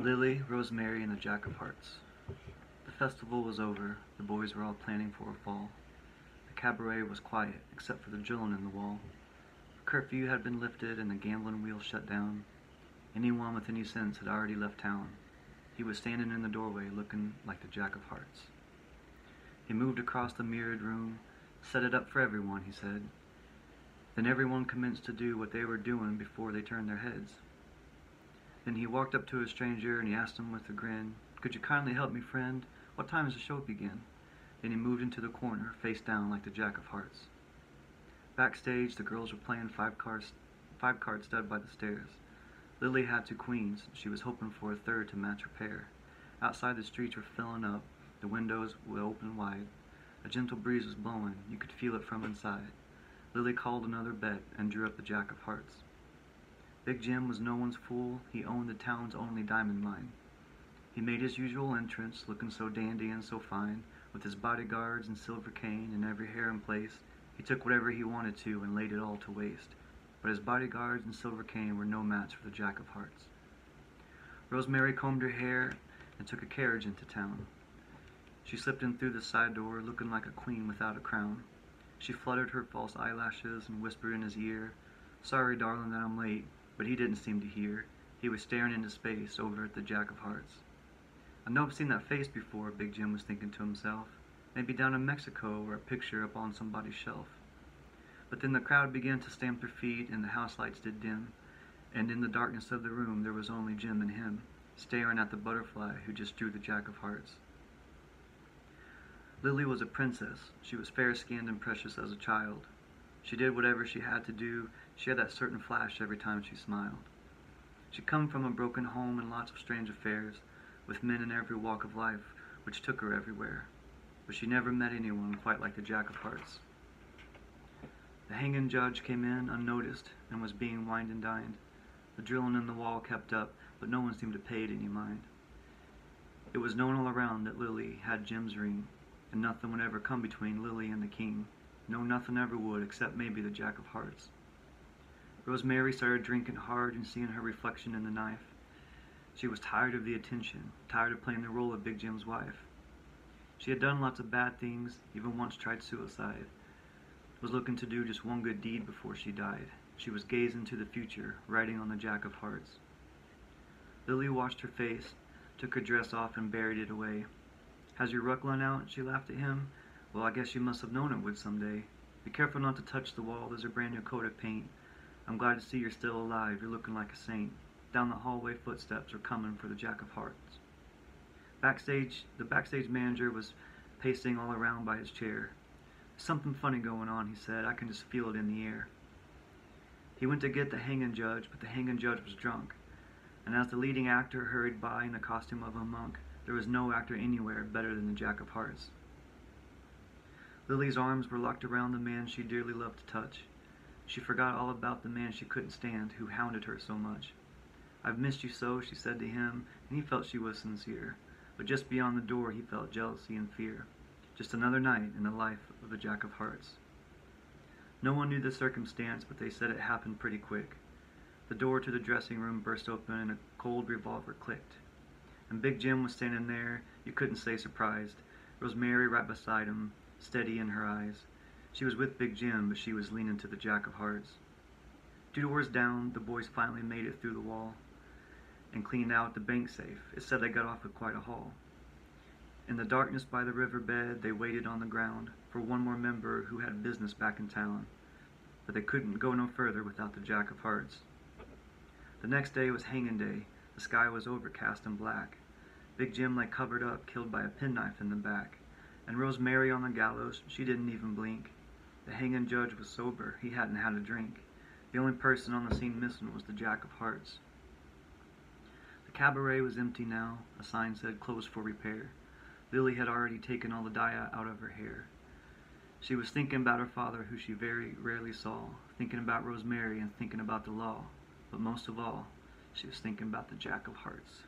Lily, Rosemary, and the Jack of Hearts. The festival was over. The boys were all planning for a fall. The cabaret was quiet, except for the drilling in the wall. Curfew had been lifted and the gambling wheel shut down. Anyone with any sense had already left town. He was standing in the doorway looking like the Jack of Hearts. He moved across the mirrored room. "Set it up for everyone," he said. Then everyone commenced to do what they were doing before they turned their heads. Then he walked up to a stranger and he asked him with a grin, "Could you kindly help me, friend? What time does the show begin?" Then he moved into the corner, face down like the Jack of Hearts. Backstage, the girls were playing five-card stud by the stairs. Lily had two queens. She was hoping for a third to match her pair. Outside, the streets were filling up. The windows were open wide. A gentle breeze was blowing. You could feel it from inside. Lily called another bet and drew up the Jack of Hearts. Big Jim was no one's fool. He owned the town's only diamond mine. He made his usual entrance, looking so dandy and so fine, with his bodyguards and silver cane and every hair in place. He took whatever he wanted to and laid it all to waste. But his bodyguards and silver cane were no match for the Jack of Hearts. Rosemary combed her hair and took a carriage into town. She slipped in through the side door, looking like a queen without a crown. She fluttered her false eyelashes and whispered in his ear, "Sorry, darling, that I'm late," but he didn't seem to hear. He was staring into space over at the Jack of Hearts. "I know I've seen that face before," Big Jim was thinking to himself. "Maybe down in Mexico or a picture up on somebody's shelf." But then the crowd began to stamp their feet and the house lights did dim, and in the darkness of the room there was only Jim and him, staring at the butterfly who just drew the Jack of Hearts. Lily was a princess. She was fair-skinned and precious as a child. She did whatever she had to do. She had that certain flash every time she smiled. She'd come from a broken home and lots of strange affairs, with men in every walk of life, which took her everywhere. But she never met anyone quite like the Jack of Hearts. The hanging judge came in unnoticed and was being wined and dined. The drilling in the wall kept up, but no one seemed to pay it any mind. It was known all around that Lily had Jim's ring, and nothing would ever come between Lily and the king. No, nothing ever would, except maybe the Jack of Hearts. Rosemary started drinking hard and seeing her reflection in the knife. She was tired of the attention, tired of playing the role of Big Jim's wife. She had done lots of bad things, even once tried suicide. Was looking to do just one good deed before she died. She was gazing to the future, riding on the Jack of Hearts. Lily washed her face, took her dress off and buried it away. "Has your Rutland out?" she laughed at him. "Well, I guess you must have known it would someday. Be careful not to touch the wall, there's a brand new coat of paint. I'm glad to see you're still alive, you're looking like a saint." Down the hallway footsteps were coming for the Jack of Hearts. The backstage manager was pacing all around by his chair. "Something funny going on," he said. "I can just feel it in the air." He went to get the hanging judge, but the hanging judge was drunk. And as the leading actor hurried by in the costume of a monk, there was no actor anywhere better than the Jack of Hearts. Lily's arms were locked around the man she dearly loved to touch. She forgot all about the man she couldn't stand, who hounded her so much. "I've missed you so," she said to him, and he felt she was sincere. But just beyond the door he felt jealousy and fear. Just another night in the life of the Jack of Hearts. No one knew the circumstance, but they said it happened pretty quick. The door to the dressing room burst open and a cold revolver clicked. And Big Jim was standing there, you couldn't say surprised. Rosemary right beside him, steady in her eyes. She was with Big Jim, but she was leaning to the Jack of Hearts. 2 doors down, the boys finally made it through the wall and cleaned out the bank safe. It said they got off with quite a haul. In the darkness by the riverbed, they waited on the ground for one more member who had business back in town. But they couldn't go no further without the Jack of Hearts. The next day was hanging day. The sky was overcast and black. Big Jim lay covered up, killed by a penknife in the back. And Rosemary on the gallows, she didn't even blink. The hanging judge was sober. He hadn't had a drink. The only person on the scene missing was the Jack of Hearts. The cabaret was empty now. A sign said closed for repair. Lily had already taken all the dye out of her hair. She was thinking about her father, who she very rarely saw, thinking about Rosemary and thinking about the law. But most of all, she was thinking about the Jack of Hearts.